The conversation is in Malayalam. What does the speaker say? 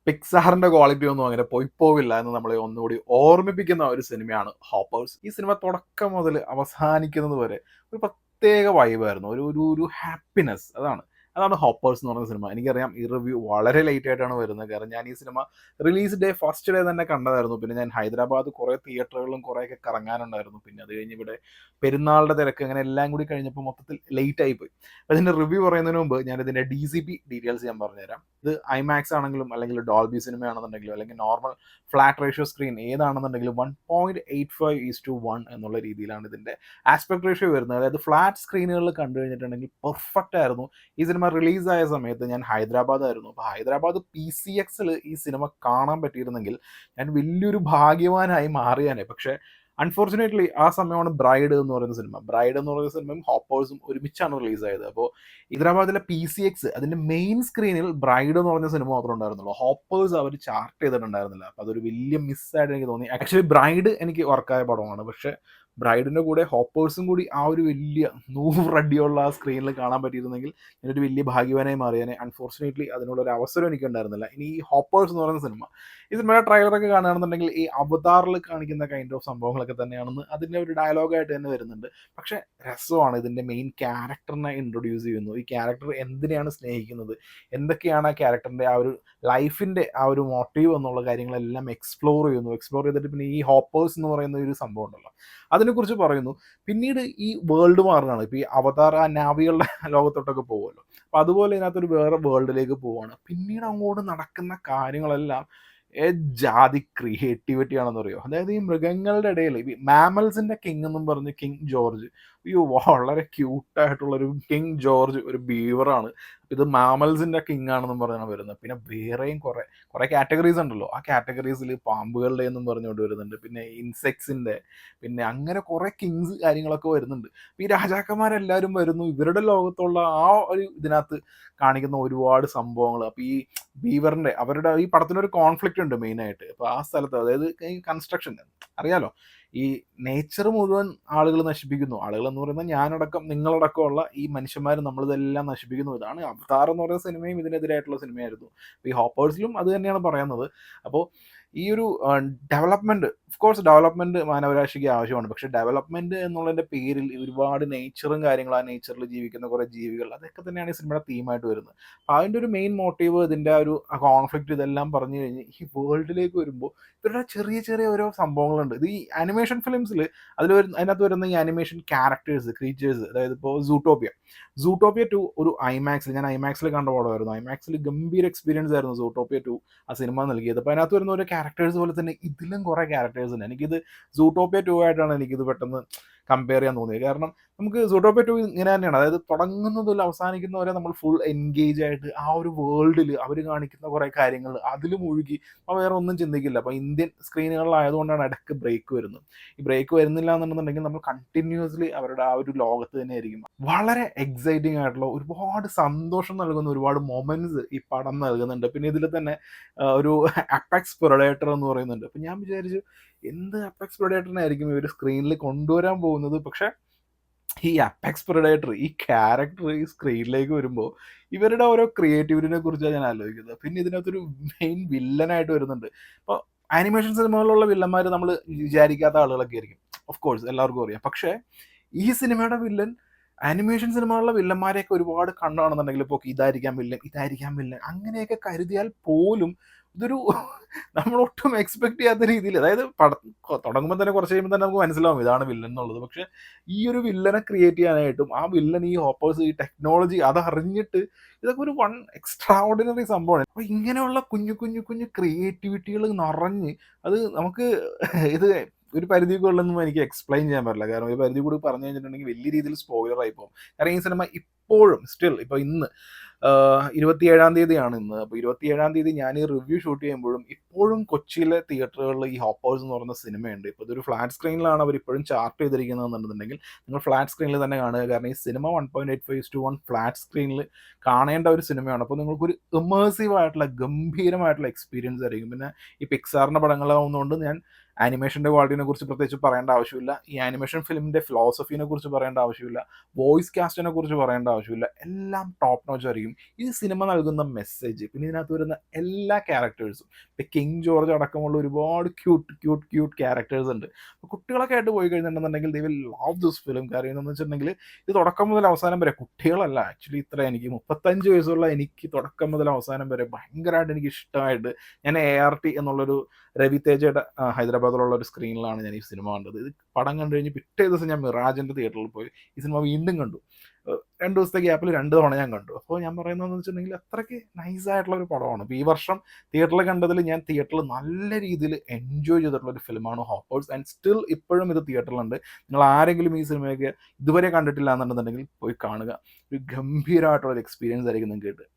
പിക്സാറിന്റെ ക്വാളിറ്റി ഒന്നും അങ്ങനെ പോവില്ല എന്ന് നമ്മളെ ഒന്നുകൂടി ഓർമ്മിപ്പിക്കുന്ന ഒരു സിനിമയാണ് ഹോപ്പേഴ്സ്. ഈ സിനിമ തുടക്കം മുതൽ അവസാനിക്കുന്നത് വരെ ഒരു പ്രത്യേക വൈബായിരുന്നു. ഒരു ഒരു ഒരു ഹാപ്പിനെസ് അതാണ് ഹോപ്പേഴ്സ് എന്ന് പറയുന്ന സിനിമ. എനിക്കറിയാം ഈ റിവ്യൂ വളരെ ലേറ്റ് ആയിട്ടാണ് വരുന്നത്. കാരണം ഞാൻ ഈ cinema release day first day തന്നെ കണ്ടതായിരുന്നു. പിന്നെ ഞാൻ ഹൈദരാബാദ് കുറേ തിയേറ്ററുകളിലും കുറേയൊക്കെ കറങ്ങാനുണ്ടായിരുന്നു. പിന്നെ അത് കഴിഞ്ഞ് ഇവിടെ പെരുന്നാളിന്റെ തിരക്ക് അങ്ങനെ എല്ലാം കൂടി കഴിഞ്ഞപ്പോൾ മൊത്തത്തിൽ ലേറ്റ് ആയി പോയി. അപ്പോൾ ഇതിന്റെ റിവ്യൂ പറയുന്നതിന് മുമ്പ് ഞാൻ ഇതിന്റെ DCP ഡീറ്റെയിൽസ് ഞാൻ പറഞ്ഞുതരാം. ഇത് ഐമാക്സ് ആണെങ്കിലും അല്ലെങ്കിൽ ഡോൾബി സിനിമയാണെന്നുണ്ടെങ്കിലും അല്ലെങ്കിൽ നോർമൽ ഫ്ലാറ്റ് റേഷ്യോ സ്ക്രീൻ ഏതാണെന്നുണ്ടെങ്കിലും 1.85:1 എന്നുള്ള രീതിയിലാണ് ഇതിന്റെ ആസ്പെക്ട് റേഷ്യോ വരുന്നത്. അതായത് ഫ്ലാറ്റ് സ്ക്രീനുകളിൽ കണ്ടു കഴിഞ്ഞിട്ടുണ്ടെങ്കിൽ പെർഫെക്റ്റ് ആയിരുന്നു. ഈ സിനിമ റിലീസായ സമയത്ത് ഞാൻ ഹൈദരാബാദ് ആയിരുന്നു. അപ്പോൾ ഹൈദരാബാദ് PCXൽ ഈ സിനിമ കാണാൻ പറ്റിയിരുന്നെങ്കിൽ ഞാൻ വലിയൊരു ഭാഗ്യവാനായി മാറിയാനെ. പക്ഷേ അൺഫോർച്ചുനേറ്റ്ലി ആ സമയമാണ് ബ്രൈഡ് എന്ന് പറയുന്ന സിനിമയും ഹോപ്പേഴ്സും ഒരുമിച്ചാണ് റിലീസായത്. അപ്പോൾ ഹൈദരാബാദിലെ PCX അതിന്റെ മെയിൻ സ്ക്രീനിൽ ബ്രൈഡ് എന്ന് പറഞ്ഞ സിനിമ മാത്രമേ ഉണ്ടായിരുന്നുള്ളൂ. ഹോപ്പേഴ്സ് അവർ ചാർട്ട് ചെയ്തിട്ടുണ്ടായിരുന്നില്ല. അപ്പോൾ അതൊരു വലിയ മിസ്സായിട്ട് എനിക്ക് തോന്നി. ആക്ച്വലി ബ്രൈഡ് എനിക്ക് വർക്കായ പടമാണ്. പക്ഷേ ബ്രൈഡിന്റെ കൂടെ ഹോപ്പേഴ്സും കൂടി ആ ഒരു വലിയ 100 അടിയുള്ള ആ സ്ക്രീനിൽ കാണാൻ പറ്റിയിരുന്നെങ്കിൽ ഞാനൊരു വലിയ ഭാഗ്യവാനായി മാറിയാനെ. അൺഫോർച്ചുനേറ്റ്ലി അതിനുള്ളൊരു അവസരം എനിക്ക് ഉണ്ടായിരുന്നില്ല. ഇനി ഈ ഹോപ്പേഴ്സ് എന്ന് പറയുന്ന സിനിമ, ഈ സിനിമയുടെ ട്രെയിലറൊക്കെ കാണുകയാണെന്നുണ്ടെങ്കിൽ ഈ അവതാറിൽ കാണിക്കുന്ന കൈൻഡ് ഓഫ് സംഭവങ്ങളൊക്കെ തന്നെയാണെന്ന് അതിൻ്റെ ഒരു ഡയലോഗായിട്ട് തന്നെ വരുന്നുണ്ട്. പക്ഷേ രസമാണ്. ഇതിൻ്റെ മെയിൻ ക്യാരക്ടറിനെ ഇൻട്രൊഡ്യൂസ് ചെയ്യുന്നു. ഈ ക്യാരക്ടർ എന്തിനെയാണ് സ്നേഹിക്കുന്നത്, എന്തൊക്കെയാണ് ആ ക്യാരക്ടറിൻ്റെ ആ ഒരു ലൈഫിൻ്റെ ആ ഒരു മോട്ടീവ് എന്നുള്ള കാര്യങ്ങളെല്ലാം എക്സ്പ്ലോർ ചെയ്തിട്ട് പിന്നെ ഈ ഹോപ്പേഴ്സ് എന്ന് പറയുന്ന ഒരു സംഭവം ഉണ്ടല്ലോ അതിനെക്കുറിച്ച് പറയുന്നു. പിന്നീട് ഈ വേൾഡ് മാറുകയാണ്. ഇപ്പോൾ ഈ അവതാർ ആ നാവികളുടെ ലോകത്തോട്ടൊക്കെ പോകുമല്ലോ. അപ്പോൾ അതുപോലെ ഇതിനകത്തൊരു വേറെ വേൾഡിലേക്ക് പോവുകയാണ്. പിന്നീട് അങ്ങോട്ട് നടക്കുന്ന കാര്യങ്ങളെല്ലാം ജാതി ക്രിയേറ്റിവിറ്റി ആണെന്ന് അറിയോ. അതായത് ഈ മൃഗങ്ങളുടെ ഇടയിൽ ഈ മാമൽസിന്റെ കിങ് എന്നും പറഞ്ഞ് കിങ് ജോർജ്, അയ്യോ വളരെ ക്യൂട്ടായിട്ടുള്ളൊരു കിങ് ജോർജ് ഒരു ബീവറാണ്. ഇത് മാമൽസിന്റെ കിങ് ആണെന്നും പറഞ്ഞാണ് വരുന്നത്. പിന്നെ വേറെയും കുറെ കാറ്റഗറീസ് ഉണ്ടല്ലോ. ആ കാറ്റഗറീസിൽ പാമ്പുകളുടെ എന്നും പറഞ്ഞുകൊണ്ട് വരുന്നുണ്ട്. പിന്നെ ഇൻസെക്ട്സിന്റെ, പിന്നെ അങ്ങനെ കുറെ കിങ്സ് കാര്യങ്ങളൊക്കെ വരുന്നുണ്ട്. ഈ രാജാക്കന്മാരെല്ലാവരും വരുന്നു. ഇവരുടെ ലോകത്തുള്ള ആ ഒരു ഇതിനകത്ത് കാണിക്കുന്ന ഒരുപാട് സംഭവങ്ങൾ. അപ്പോൾ ഈ ബീവറിന്റെ അവരുടെ ഈ പടത്തിനൊരു കോൺഫ്ലിക്റ്റ് ഉണ്ട് മെയിനായിട്ട്. അപ്പോൾ ആ സ്ഥലത്ത് അതായത് ഈ കൺസ്ട്രക്ഷൻ അറിയാലോ, ഈ നേച്ചർ മുഴുവൻ ആളുകൾ നശിപ്പിക്കുന്നു. ആളുകൾ എന്ന് പറയുന്നത് ഞാനടക്കം നിങ്ങളടക്കമുള്ള ഈ മനുഷ്യന്മാർ നമ്മളിതെല്ലാം നശിപ്പിക്കുന്നു. ഇതാണ് അവതാർ എന്ന് പറയുന്ന സിനിമയും ഇതിനെതിരായിട്ടുള്ള സിനിമയായിരുന്നു. അപ്പോൾ ഈ ഹോപ്പേഴ്സിലും അത് തന്നെയാണ് പറയുന്നത്. അപ്പോൾ ഈ ഒരു ഡെവലപ്മെന്റ്, ഓഫ് കോഴ്സ് ഡെവലപ്മെന്റ് മാനവരാശിക്ക് ആവശ്യമാണ്. പക്ഷെ ഡെവലപ്മെന്റ് എന്നുള്ളതിന്റെ പേരിൽ ഒരുപാട് നേച്ചറും കാര്യങ്ങളും, ആ നേച്ചറിൽ ജീവിക്കുന്ന കുറെ ജീവികൾ, അതൊക്കെ തന്നെയാണ് ഈ സിനിമയുടെ തീമായിട്ട് വരുന്നത്. അപ്പോൾ അതിൻ്റെ ഒരു മെയിൻ മോട്ടീവ്, ഇതിൻ്റെ ആ ഒരു കോൺഫ്ലിക്റ്റ് ഇതെല്ലാം പറഞ്ഞു കഴിഞ്ഞ് ഈ വേൾഡിലേക്ക് വരുമ്പോൾ ഇവരുടെ ചെറിയ ചെറിയ ഓരോ സംഭവങ്ങളുണ്ട്. ഇത് ഈ ആനിമേഷൻ ഫിലിംസിൽ അതിനകത്ത് വരുന്ന ഈ ആനിമേഷൻ ക്യാരക്ടേഴ്സ്, ക്രീച്ചേഴ്സ്, അതായത് ഇപ്പോൾ സൂട്ടോപ്പിയ 2 ഒരു ഞാൻ ഐമാക്സിൽ കണ്ട പടമായിരുന്നു. ഐമാക്സിൽ ഗംഭീര എക്സ്പീരിയൻസ് ആയിരുന്നു സൂട്ടോപ്പിയ 2 ആ സിനിമ നൽകിയത്. അപ്പോൾ അതിനകത്ത് വരുന്ന ഒരു ക്യാരക്ടേഴ്സ് പോലെ തന്നെ ഇതിലും കുറേ ക്യാരക്ടേഴ്സ് ഉണ്ട്. എനിക്കിത് സൂട്ടോപ്പിയ 2 ആയിട്ടാണ് എനിക്കിത് പെട്ടെന്ന് കമ്പയർ ചെയ്യാൻ തോന്നിയത്. കാരണം നമുക്ക് സൂട്ടോപ്പിയ 2 ഇങ്ങനെ തന്നെയാണ്. അതായത് തുടങ്ങുന്നത് മുതൽ അവസാനിക്കുന്ന വരെ നമ്മൾ ഫുൾ എൻഗേജ് ആയിട്ട് ആ ഒരു വേൾഡിൽ അവർ കാണിക്കുന്ന കുറേ കാര്യങ്ങൾ അതിൽ മുഴുകി വേറെ ഒന്നും ചിന്തിക്കില്ല. അപ്പോൾ ഇന്ത്യൻ സ്ക്രീനുകളിലായതുകൊണ്ടാണ് ഇടയ്ക്ക് ബ്രേക്ക് വരുന്നത്. ഈ ബ്രേക്ക് വരുന്നില്ല എന്നുണ്ടെന്നുണ്ടെങ്കിൽ നമ്മൾ കണ്ടിന്യൂസ്ലി അവരുടെ ആ ഒരു ലോകത്ത് തന്നെ ആയിരിക്കും. വളരെ എക്സൈറ്റിംഗ് ആയിട്ടുള്ള, ഒരുപാട് സന്തോഷം നൽകുന്ന ഒരുപാട് മൊമെന്റ്സ് ഈ പടം നൽകുന്നുണ്ട്. പിന്നെ ഇതിൽ തന്നെ ഒരു അപ്പെക്സ് പ്രെഡേറ്റർ എന്ന് പറയുന്നുണ്ട്. അപ്പം ഞാൻ വിചാരിച്ചു എന്ത് അപ്പെക്സ് പ്രെഡേറ്ററിനായിരിക്കും ഇവർ സ്ക്രീനിൽ കൊണ്ടുവരാൻ പോകുന്നത്. പക്ഷേ ഈ അപ്പെക്സ് പ്രെഡേറ്റർ, ഈ ക്യാരക്ടർ ഈ സ്ക്രീനിലേക്ക് വരുമ്പോൾ ഇവരുടെ ഓരോ ക്രിയേറ്റിവിറ്റിനെ കുറിച്ചാണ് ഞാൻ ആലോചിക്കുന്നത്. പിന്നെ ഇതിനകത്തൊരു മെയിൻ വില്ലനായിട്ട് വരുന്നുണ്ട്. ഇപ്പോൾ ആനിമേഷൻ സിനിമകളിലുള്ള വില്ലന്മാർ നമ്മൾ വിചാരിക്കാത്ത ആളുകളൊക്കെ ആയിരിക്കും, ഓഫ് കോഴ്സ് എല്ലാവർക്കും അറിയാം. പക്ഷേ ഈ സിനിമയുടെ വില്ലൻ ആനിമേഷൻ സിനിമകളിലെ വില്ലന്മാരെയൊക്കെ ഒരുപാട് കണ്ടാണെന്നുണ്ടെങ്കിൽ ഇപ്പോൾ ഇതായിരിക്കാം വില്ലൻ അങ്ങനെയൊക്കെ കരുതിയാൽ പോലും ഇതൊരു നമ്മളൊട്ടും എക്സ്പെക്ട് ചെയ്യാത്ത രീതിയിൽ, അതായത് തുടങ്ങുമ്പോൾ തന്നെ കുറച്ച് കഴിയുമ്പോൾ തന്നെ നമുക്ക് മനസ്സിലാവും ഇതാണ് വില്ലൻ എന്നുള്ളത്. പക്ഷെ ഈ ഒരു വില്ലനെ ക്രിയേറ്റ് ചെയ്യാനായിട്ടും ആ വില്ലൻ ഈ ഹോപ്പേഴ്സ് ഈ ടെക്നോളജി അത് അറിഞ്ഞിട്ട് ഇതൊക്കെ ഒരു എക്സ്ട്രാ ഓർഡിനറി സംഭവമാണ്. അപ്പോൾ ഇങ്ങനെയുള്ള കുഞ്ഞു കുഞ്ഞു കുഞ്ഞു ക്രിയേറ്റിവിറ്റികൾ നിറഞ്ഞ് അത് നമുക്ക് ഇത് ഒരു പരിധിക്ക് ഉള്ളതൊന്നും എനിക്ക് എക്സ്പ്ലെയിൻ ചെയ്യാൻ പറ്റില്ല. കാരണം ഒരു പരിധി കൂടി പറഞ്ഞു കഴിഞ്ഞിട്ടുണ്ടെങ്കിൽ വലിയ രീതിയിൽ സ്പോയിലർ ആയി പോകും. കാരണം ഈ സിനിമ ഇപ്പോഴും സ്റ്റിൽ ഇപ്പോൾ ഇന്ന് 27-ാം തീയതിയാണ് ഇന്ന്. അപ്പോൾ 27-ാം തീയതി ഞാൻ ഈ റിവ്യൂ ഷൂട്ട് ചെയ്യുമ്പോഴും ഇപ്പോഴും കൊച്ചിയിലെ തിയേറ്ററുകളിൽ ഈ ഹോപ്പേഴ്സ് എന്ന് പറയുന്ന സിനിമയുണ്ട്. ഇപ്പോൾ ഇതൊരു ഫ്ലാറ്റ് സ്ക്രീനിലാണ് അവർ ഇപ്പോഴും ചാർട്ട് ചെയ്തിരിക്കുന്നതെന്നുണ്ടെന്നുണ്ടെങ്കിൽ നിങ്ങൾ ഫ്ലാറ്റ് സ്ക്രീനിൽ തന്നെ കാണുക. കാരണം ഈ സിനിമ 1.85:1 ഫ്ലാറ്റ് സ്ക്രീനിൽ കാണേണ്ട ഒരു സിനിമയാണ്. അപ്പോൾ നിങ്ങൾക്കൊരു ഇമേഴ്സീവ് ആയിട്ടുള്ള ഗംഭീരമായിട്ടുള്ള എക്സ്പീരിയൻസ് ആയിരിക്കും. പിന്നെ ഈ പിക്സാറിൻ്റെ പടങ്ങളാവുന്നതുകൊണ്ട് ഞാൻ ആനിമേഷൻ്റെ ക്വാളിറ്റിനെ കുറിച്ച് പ്രത്യേകിച്ച് പറയേണ്ട ആവശ്യമില്ല. ഈ ആനിമേഷൻ ഫിലിമിൻ്റെ ഫിലോസഫിനെ കുറിച്ച് പറയേണ്ട ആവശ്യമില്ല. വോയിസ് കാസ്റ്റിനെ കുറിച്ച് പറയേണ്ട ആവശ്യമില്ല. എല്ലാം ടോപ്പ് നോച്ച് ആയിരിക്കും. ഈ സിനിമ നൽകുന്ന മെസ്സേജ്, പിന്നെ ഇതിനകത്ത് വരുന്ന എല്ലാ ക്യാരക്ടേഴ്സും, ഇപ്പം കിങ് ജോർജ് അടക്കമുള്ള ഒരുപാട് ക്യൂട്ട് ക്യാരക്ടേഴ്സ് ഉണ്ട്. അപ്പോൾ കുട്ടികളൊക്കെ ആയിട്ട് പോയി കഴിഞ്ഞിട്ടുണ്ടെന്നുണ്ടെങ്കിൽ they will love this film. കാര്യം എന്താണെന്ന് വെച്ചിട്ടുണ്ടെങ്കിൽ ഇത് തുടക്കം മുതൽ അവസാനം വരെ, കുട്ടികളല്ല ആക്ച്വലി, ഇത്ര എനിക്ക് 35 വയസ്സുള്ള എനിക്ക് തുടക്കം മുതൽ അവസാനം വരെ ഭയങ്കരമായിട്ട് എനിക്ക് ഇഷ്ടമായിട്ട്, ഞാൻ ART എന്നുള്ളൊരു രവി തേജയുടെ ഹൈദരാബാദിലുള്ള ഒരു സ്ക്രീനിലാണ് ഞാൻ ഈ സിനിമ കണ്ടത്. ഇത് പടം കണ്ടു കഴിഞ്ഞ് പിറ്റേ ദിവസം ഞാൻ മിറാജിൻ്റെ തിയേറ്ററിൽ പോയി ഈ സിനിമ വീണ്ടും കണ്ടു. 2 ദിവസത്തെ ഗ്യാപ്പിൽ 2 തവണ ഞാൻ കണ്ടു. അപ്പോൾ ഞാൻ പറയുന്നതെന്ന് വെച്ചിട്ടുണ്ടെങ്കിൽ അത്രയ്ക്ക് നൈസായിട്ടുള്ള ഒരു പടമാണ്. അപ്പോൾ ഈ വർഷം തിയേറ്ററിൽ കണ്ടതിൽ ഞാൻ തിയേറ്ററിൽ നല്ല രീതിയിൽ എൻജോയ് ചെയ്തിട്ടുള്ള ഒരു ഫിലിമാണ് ഹോപ്പേഴ്സ്. ആൻഡ് സ്റ്റിൽ ഇപ്പോഴും ഇത് തിയേറ്ററിലുണ്ട്. നിങ്ങൾ ആരെങ്കിലും ഈ സിനിമയൊക്കെ ഇതുവരെ കണ്ടിട്ടില്ല എന്നുണ്ടെന്നുണ്ടെങ്കിൽ പോയി കാണുക. ഒരു ഗംഭീരമായിട്ടുള്ള ഒരു എക്സ്പീരിയൻസ് ആയിരിക്കും നിങ്ങൾക്ക് കിട്ടുക.